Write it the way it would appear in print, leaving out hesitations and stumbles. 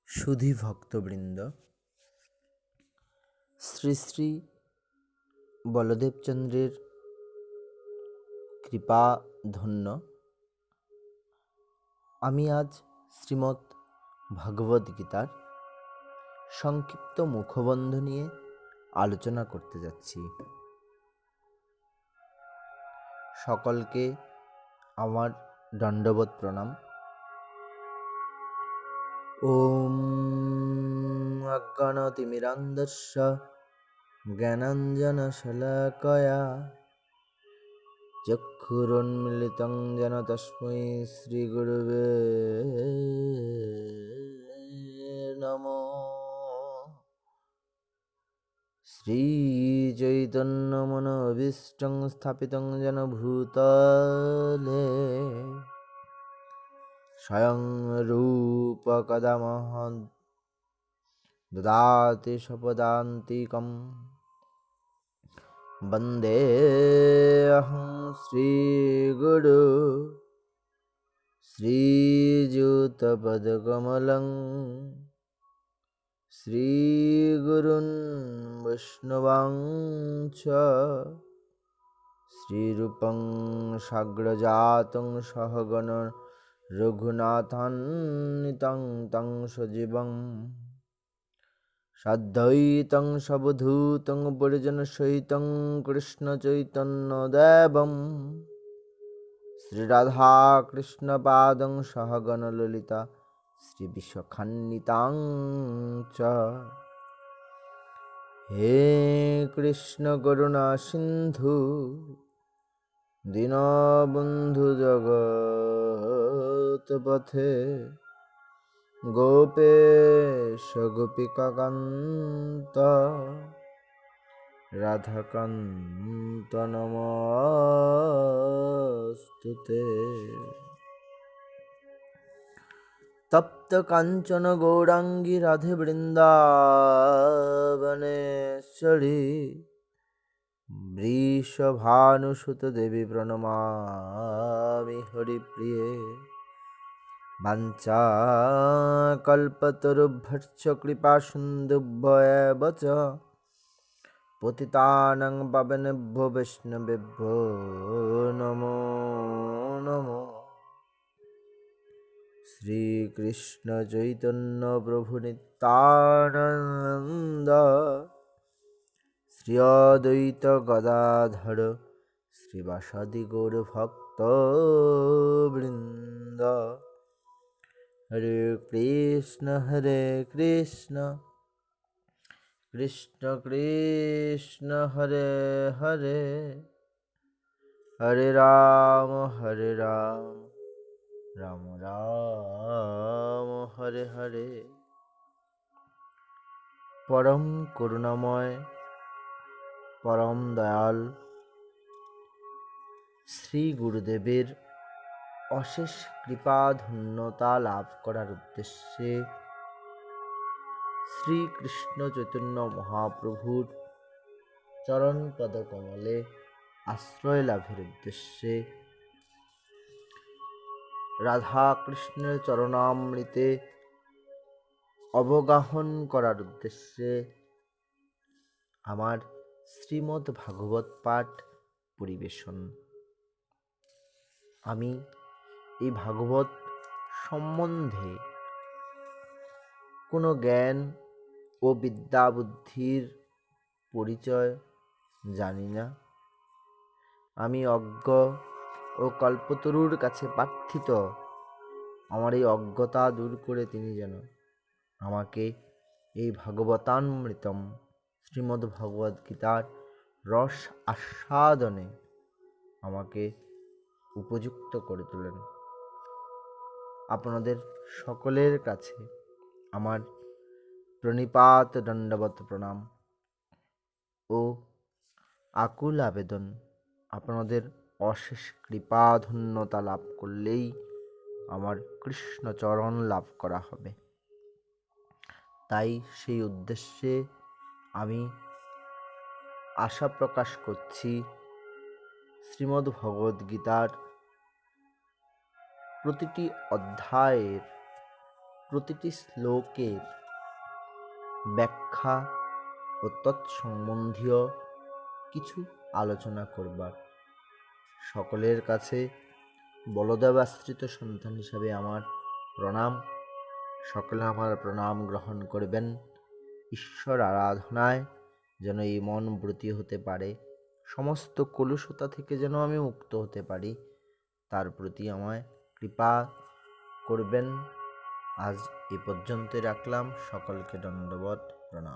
সুধী ভক্তবৃন্দ, শ্রী শ্রী বলদেবচন্দ্রের কৃপা ধন্য আমি আজ শ্রীমদ্ ভগবদ্গীতার সংক্ষিপ্ত মুখবন্ধ নিয়ে আলোচনা করতে যাচ্ছি। সকলকে আমার দণ্ডবৎ প্রণাম। ওম অজ্ঞানতিমিরান্ধস্য জ্ঞানাঞ্জনশলাকয়া চক্ষুরুন্মিলিतं যেন তস্मै শ্রীগুরবে নমঃ। শ্রীচৈতন্যমনোভীষ্টং স্থাপিतं যেন ভূতলে স্বয়ং রূপ কদা মহৎ দদাতি স্বপদান্তিকম বন্দেऽহং শ্রীগুরু শ্রীযুতপদকমলং শ্রীগুরুन् বৈষ্ণবাংশ শ্রীরূপং সাগ্রজাতং সহগণ রঘুনাথান্বিतं तं সজীবং সাদ্বৈতং সবধূतं পরিজনসহিतं কৃষ্ণচৈতন্যদেবं শ্রীরাধাকৃষ্ণপাদং সহগণ ললিতা শ্রীবিশাখান্বিতাং চ। হে কৃষ্ণ করুণা সিন্ধু দীনবন্ধু জগৎপথে গোপেশ গোপিকাকান্ত রাধাকান্ত নমস্তুতে। তপ্ত কাঞ্চন গৌরাঙ্গী রাধে বৃন্দাবনেশ্বরী বৃষভানুসুত দেবী প্রণমামি হরিপ্রিয়ে। বাঞ্ছাকল্পতরুভ্যশ্চ কৃপা সিন্ধুভ্যেব চ পতিতানাং পাবনেভ্যো বৈষ্ণবেভ্যো নমো নমঃ। শ্রীকৃষ্ণ চৈতন্য প্রভু নিত্যানন্দ শ্রী অদ্বৈত গদাধর শ্রীবাসাদি গৌর ভক্তবৃন্দ। হরে কৃষ্ণ কৃষ্ণ কৃষ্ণ হরে হরে, হরে রাম রাম রাম হরে হরে। পরম করুণাময় পরম দয়াল শ্রী গুরুদেবের অশেষ কৃপা ধন্যতা লাভ করার উদ্দেশ্যে শ্রীকৃষ্ণ চৈতন্য মহাপ্রভুর চরণ পদ কমলে আশ্রয় লাভের উদ্দেশ্যে, রাধা কৃষ্ণের চরণামৃতে অবগাহন করার উদ্দেশ্যে আমার শ্রীমদ্ ভাগবত পাঠ পরিবেশন। আমি এই ভাগবত সম্বন্ধে কোনো জ্ঞান ও বিদ্যা বুদ্ধির পরিচয় জানি না। আমি অজ্ঞ ও কল্পতরুর কাছে প্রার্থিত। আমার এই অজ্ঞতা দূর করে তিনি যেন আমাকে এই ভাগবতামৃতম শ্রীমদ্ ভগবদ্গীতার রস আস্বাদনে আমাকে উপযুক্ত করে তোলেন। আপনাদের সকলের কাছে আমার প্রণিপাত দণ্ডবত প্রণাম ও আকুল আবেদন, আপনাদের অশেষ কৃপা ধন্যতা লাভ করলেই আমার কৃষ্ণচরণ লাভ করা হবে। তাই সেই উদ্দেশ্যে আমি আশা প্রকাশ করছি শ্রীমদ্ ভগবদ্গীতার প্রতিটি অধ্যায়ের প্রতিটি শ্লোকের ব্যাখ্যা ও তৎসম্বন্ধীয় কিছু আলোচনা করবার। সকলের কাছে বলদেবাশ্রিত সন্তান হিসাবে আমার প্রণাম। সকলে আমার প্রণাম গ্রহণ করবেন। ঈশ্বর আরাধনায় যেন এই মন ব্রতী হতে পারে, সমস্ত কলুষতা থেকে যেন আমি মুক্ত হতে পারি, তার প্রতি আমায় কৃপা করবেন। আজ এ পর্যন্ত রাখলাম। সকলকে দণ্ডবত প্রণাম।